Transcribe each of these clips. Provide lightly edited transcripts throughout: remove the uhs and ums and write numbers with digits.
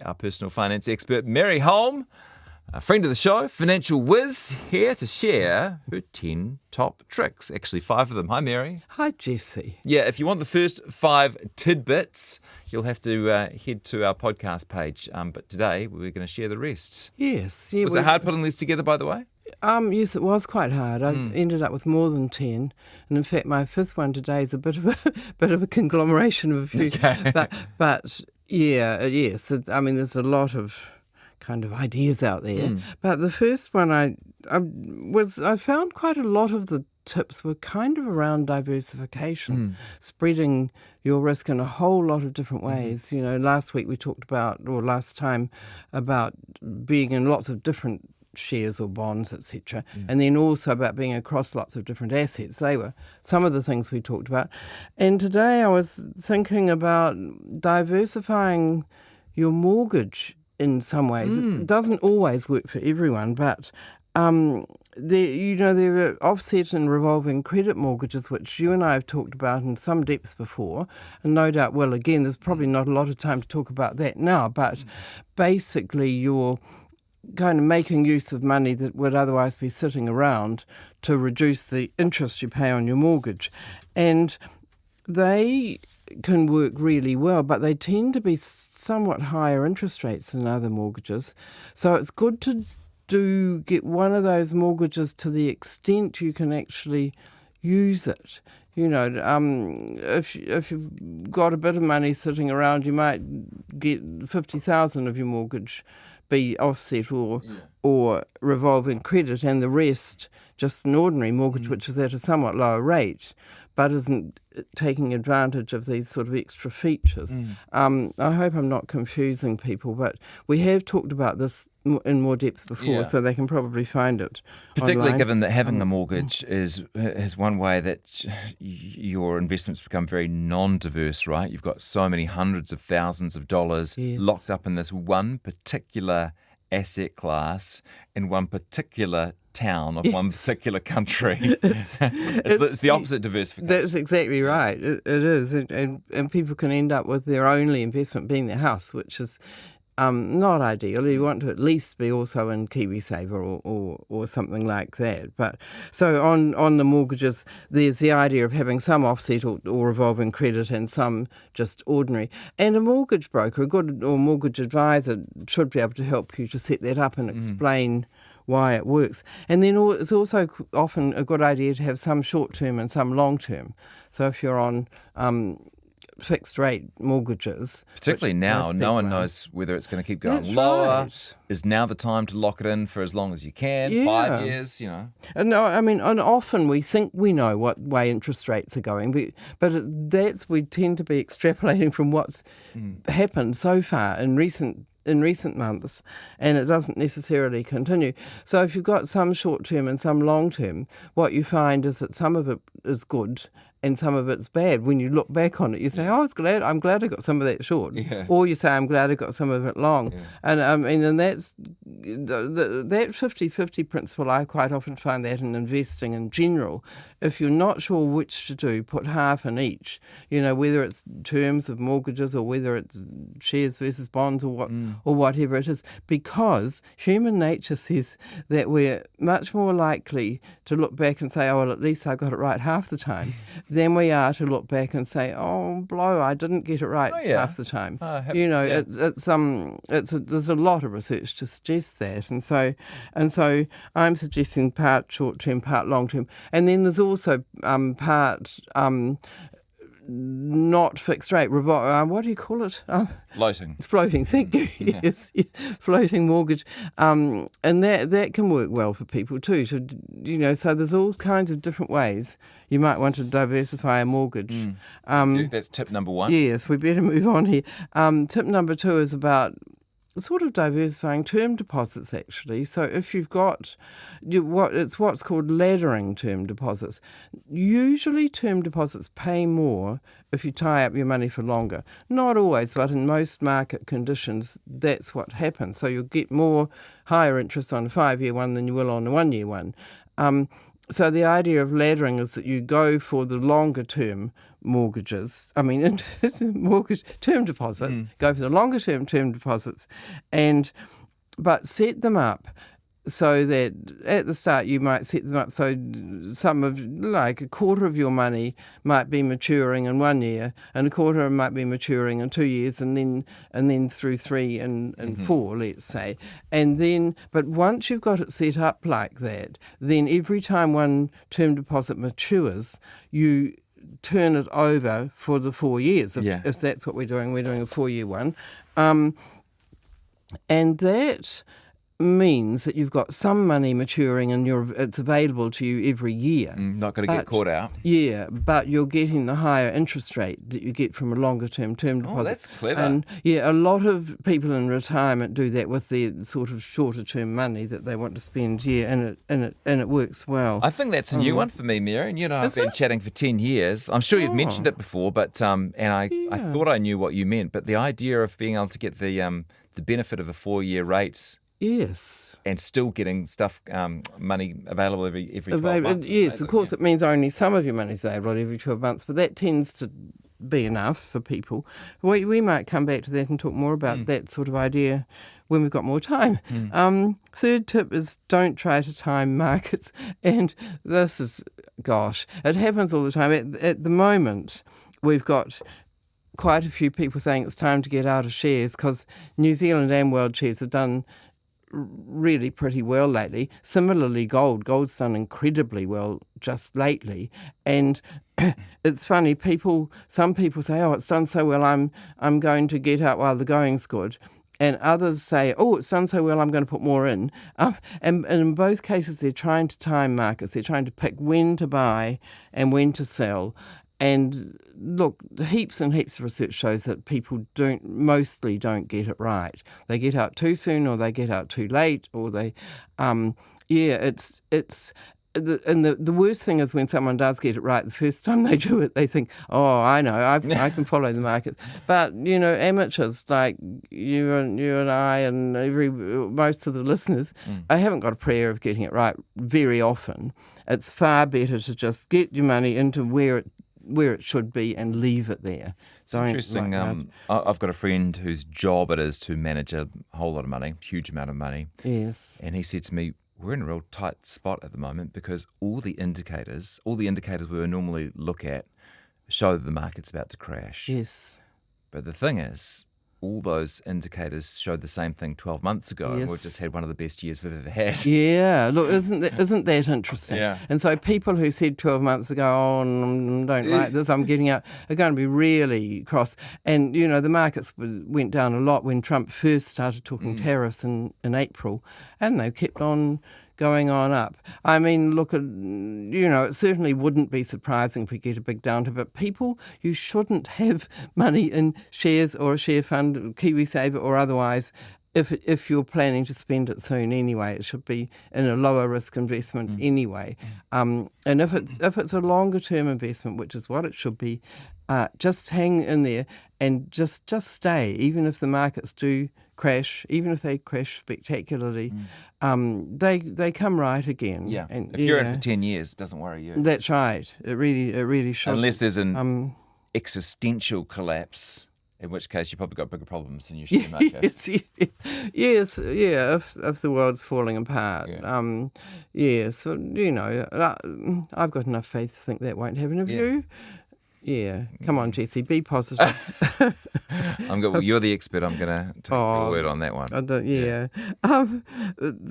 our personal finance expert, Mary Holm, a friend of the show, financial whiz, here to share her 10 top tricks. Actually, 5 of them. Hi, Mary. Hi, Jesse. Yeah, if you want the first 5 tidbits, you'll have to head to our podcast page. But today, we're going to share the rest. Yes. Was it hard putting these together, by the way? Yes, it was quite hard. I ended up with more than 10, and in fact, my 5th one today is a bit of a conglomeration of a few. Okay. But yes. There's a lot of kind of ideas out there. But the first one, I found quite a lot of the tips were kind of around diversification, spreading your risk in a whole lot of different ways. Last week we talked about, or last time, about being in lots of different shares or bonds, etc. And then also about being across lots of different assets. They were some of the things we talked about. And today I was thinking about diversifying your mortgage in some ways. It doesn't always work for everyone, but there are offset and revolving credit mortgages, which you and I have talked about in some depth before, and no doubt, well, again, there's probably not a lot of time to talk about that now, but basically you're kind of making use of money that would otherwise be sitting around to reduce the interest you pay on your mortgage. And they can work really well, but they tend to be somewhat higher interest rates than other mortgages. So it's good to get one of those mortgages to the extent you can actually use it. If you've got a bit of money sitting around, you might get 50,000 of your mortgage be offset or revolving credit, and the rest just an ordinary mortgage, which is at a somewhat lower rate, but isn't taking advantage of these sort of extra features. I hope I'm not confusing people, but we have talked about this in more depth before, so they can probably find it Particularly online. Given that having a mortgage is one way that your investments become very non-diverse, right? You've got so many hundreds of thousands of dollars locked up in this one particular asset class in one particular town of one particular country. It's the opposite diversification. That's exactly right. It is. And people can end up with their only investment being their house, which is not ideal. You want to at least be also in KiwiSaver or something like that. But so on the mortgages, there's the idea of having some offset or revolving credit and some just ordinary. And a mortgage broker, or mortgage advisor, should be able to help you to set that up and explain why it works. And then it's also often a good idea to have some short-term and some long-term. So if you're on fixed rate mortgages, particularly now, no one knows whether it's going to keep going lower. Right. Is now the time to lock it in for as long as you can? 5 years, And often we think we know what way interest rates are going, but we tend to be extrapolating from what's happened so far in recent months, and it doesn't necessarily continue. So if you've got some short-term and some long-term, what you find is that some of it is good and some of it's bad. When you look back on it, you say, I'm glad I got some of that short. Yeah. Or you say, I'm glad I got some of it long. Yeah. And that's that 50-50 principle. I quite often find that in investing in general. If you're not sure which to do, put half in each. Whether it's terms of mortgages or whether it's shares versus bonds or whatever it is, because human nature says that we're much more likely to look back and say, at least I got it right half the time, than we are to look back and say, I didn't get it right half the time. There's a lot of research to suggest that, and so I'm suggesting part short term, part long term, and then there's also part not fixed rate, what do you call it? Floating. Floating, thank you. Yes, floating mortgage, and that can work well for people too. So there's all kinds of different ways you might want to diversify a mortgage. That's tip number 1. Yes, we better move on here. Tip number 2 is about sort of diversifying term deposits, actually. So if you've got what's called laddering term deposits. Usually term deposits pay more if you tie up your money for longer. Not always, but in most market conditions, that's what happens. So you'll get higher interest on a 5-year one than you will on a 1-year one. So the idea of laddering is that you go for the longer term mortgages. I mean, mortgage term deposits. Go for the longer term deposits, but set them up so that at the start you might set them up so some of, like a quarter of your money might be maturing in 1 year and a quarter might be maturing in 2 years and then through 3 and 4, let's say. But once you've got it set up like that, then every time one term deposit matures, you turn it over for the 4 years. If that's what we're doing a 4-year one. And that means that you've got some money maturing and it's available to you every year. Not going to get caught out. Yeah, but you're getting the higher interest rate that you get from a longer term deposit. Oh, that's clever. And a lot of people in retirement do that with their sort of shorter term money that they want to spend. And it works well. I think that's a new one for me, Mary. And you know, I've been chatting for 10 years. I'm sure you've mentioned it before, but I thought I knew what you meant. But the idea of being able to get the benefit of a 4-year rate. Yes. And still getting money available every 12 months. Yes, of course, it means only some of your money is available every 12 months, but that tends to be enough for people. We might come back to that and talk more about that sort of idea when we've got more time. Third tip is don't try to time markets. And this is, it happens all the time. At the moment, we've got quite a few people saying it's time to get out of shares because New Zealand and world shares have done really pretty well lately. Similarly, gold's done incredibly well just lately. And it's funny, some people say, oh, it's done so well, I'm going to get out while the going's good. And others say, oh, it's done so well, I'm going to put more in. And in both cases, they're trying to time markets. They're trying to pick when to buy and when to sell. And look, heaps and heaps of research shows that people mostly don't get it right. They get out too soon, or they get out too late, or they, the worst thing is when someone does get it right the first time they do it, they think, oh, I know, I can follow the market. But amateurs like you and I and most of the listeners, I haven't got a prayer of getting it right very often. It's far better to just get your money into where it should be and leave it there. It's interesting. I've got a friend whose job it is to manage a whole lot of money, huge amount of money. Yes. And he said to me, we're in a real tight spot at the moment because all the indicators we would normally look at show that the market's about to crash. Yes. But the thing is, all those indicators showed the same thing 12 months ago, and we've just had one of the best years we've ever had. Yeah, look, isn't that interesting? Yeah. And so people who said 12 months ago, oh, I don't like this, I'm getting out, are going to be really cross. And, the markets went down a lot when Trump first started talking tariffs in April, and they kept on going on up. I mean, look, it certainly wouldn't be surprising if we get a big downturn, but you shouldn't have money in shares or a share fund, KiwiSaver or otherwise, if you're planning to spend it soon anyway. It should be in a lower risk investment anyway. And if it's a longer term investment, which is what it should be, just hang in there and just stay, even if the markets do crash, even if they crash spectacularly, they come right again. Yeah. And if you're in for 10 years, it doesn't worry you. That's right. It really should. Unless there's an existential collapse, in which case you've probably got bigger problems than you share market. Yes, if the world's falling apart. So, I've got enough faith to think that won't happen. Have you? Yeah, come on, Jesse, be positive. I'm good. Well, you're the expert. I'm going to take your word on that one. The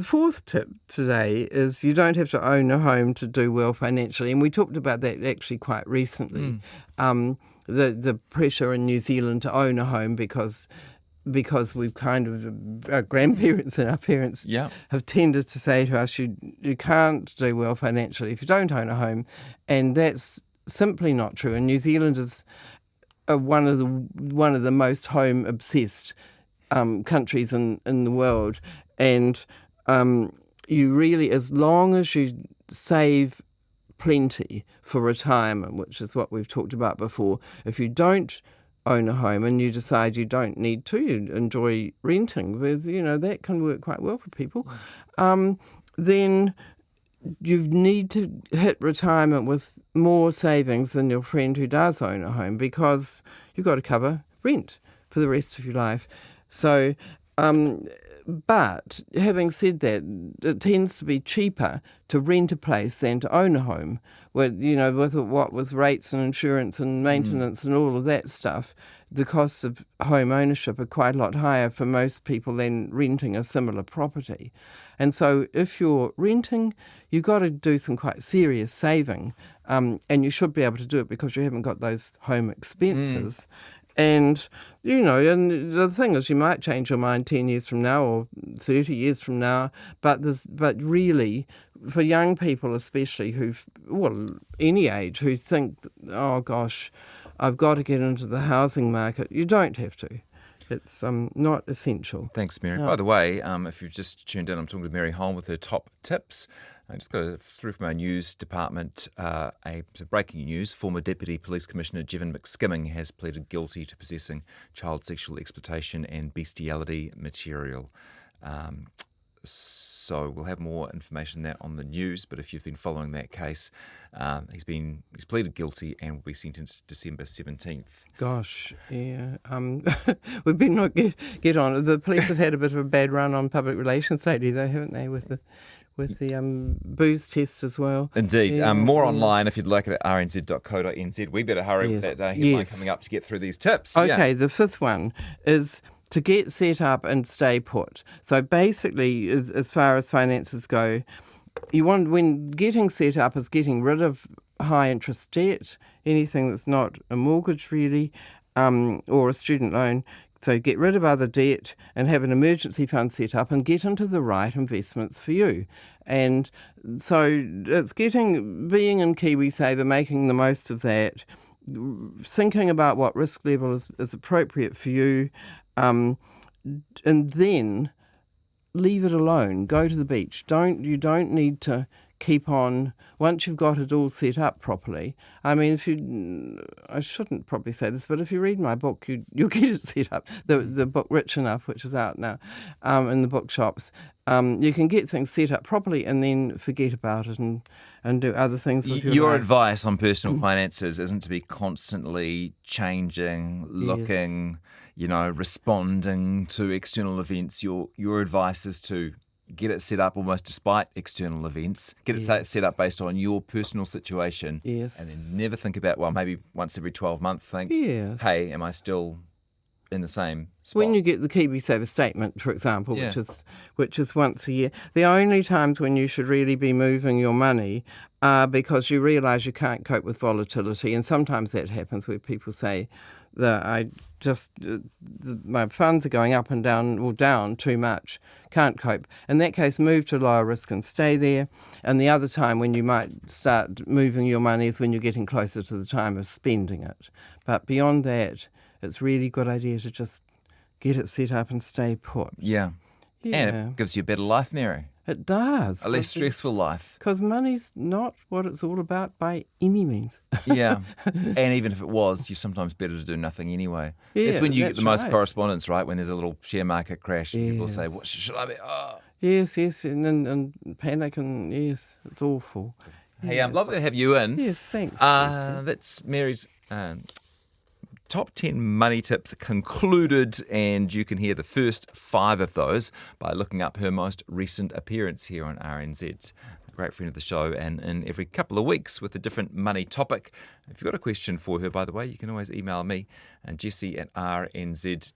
fourth tip today is you don't have to own a home to do well financially, and we talked about that actually quite recently. The pressure in New Zealand to own a home because we've kind of, our grandparents and our parents have tended to say to us, you can't do well financially if you don't own a home, and that's simply not true. And New Zealand is one of the most home obsessed countries in the world, and you really, as long as you save plenty for retirement, which is what we've talked about before, if you don't own a home and you decide you don't need to, you enjoy renting, because that can work quite well for people, then you need to hit retirement with more savings than your friend who does own a home, because you've got to cover rent for the rest of your life. So, but having said that, it tends to be cheaper to rent a place than to own a home. With with rates and insurance and maintenance and all of that stuff, the costs of home ownership are quite a lot higher for most people than renting a similar property. And so if you're renting, you've got to do some quite serious saving, and you should be able to do it because you haven't got those home expenses. And, and the thing is, you might change your mind 10 years from now or 30 years from now, but really, for young people especially, any age, who think, oh gosh, I've got to get into the housing market, you don't have to. It's not essential. Thanks, Mary. By the way, if you've just tuned in, I'm talking to Mary Holm with her top tips. I just got through from our news department some breaking news. Former Deputy Police Commissioner Jevon McSkimming has pleaded guilty to possessing child sexual exploitation and bestiality material. So we'll have more information on that on the news. But if you've been following that case, he's pleaded guilty and will be sentenced December 17th. Gosh, yeah. We better not get on it. The police have had a bit of a bad run on public relations lately, though, haven't they, with the booze tests as well. Indeed. More online if you'd like it at rnz.co.nz. We better hurry with that headline coming up to get through these tips. Okay, the fifth one is to get set up and stay put. So basically, as far as finances go, when getting set up is getting rid of high interest debt, anything that's not a mortgage really, or a student loan. So get rid of other debt and have an emergency fund set up and get into the right investments for you. And so it's being in KiwiSaver, making the most of that, thinking about what risk level is appropriate for you, and then leave it alone. Go to the beach. You don't need to keep on once you've got it all set up properly. I mean, I shouldn't probably say this, but if you read my book, you'll get it set up. The book Rich Enough, which is out now in the bookshops. You can get things set up properly and then forget about it and do other things with your Your life. advice on personal finances isn't to be constantly changing, looking, responding to external events. Your advice is to get it set up almost despite external events. Get it set up based on your personal situation. Yes. And then never think about, maybe once every 12 months think, hey, am I still in the same spot? When you get the KiwiSaver statement, for example, which is once a year, the only times when you should really be moving your money are because you realise you can't cope with volatility. And sometimes that happens where people say that my funds are going up and down or down too much, can't cope. In that case, move to lower risk and stay there. And the other time when you might start moving your money is when you're getting closer to the time of spending it. But beyond that, it's really a good idea to just get it set up and stay put. Yeah. And it gives you a better life, Mary. It does. A less stressful life. Because money's not what it's all about by any means. Yeah. And even if it was, you're sometimes better to do nothing anyway. Yeah, it's when you get the most right. correspondence, right? When there's a little share market crash and people say, what should I be? Oh. Yes, and panic, and yes, it's awful. Hey, lovely to have you in. Yes, thanks. That's Mary's top 10 money tips concluded, and you can hear the first 5 of those by looking up her most recent appearance here on RNZ. A great friend of the show, and in every couple of weeks with a different money topic. If you've got a question for her, by the way, you can always email me, Jessie at rnz.co.nz.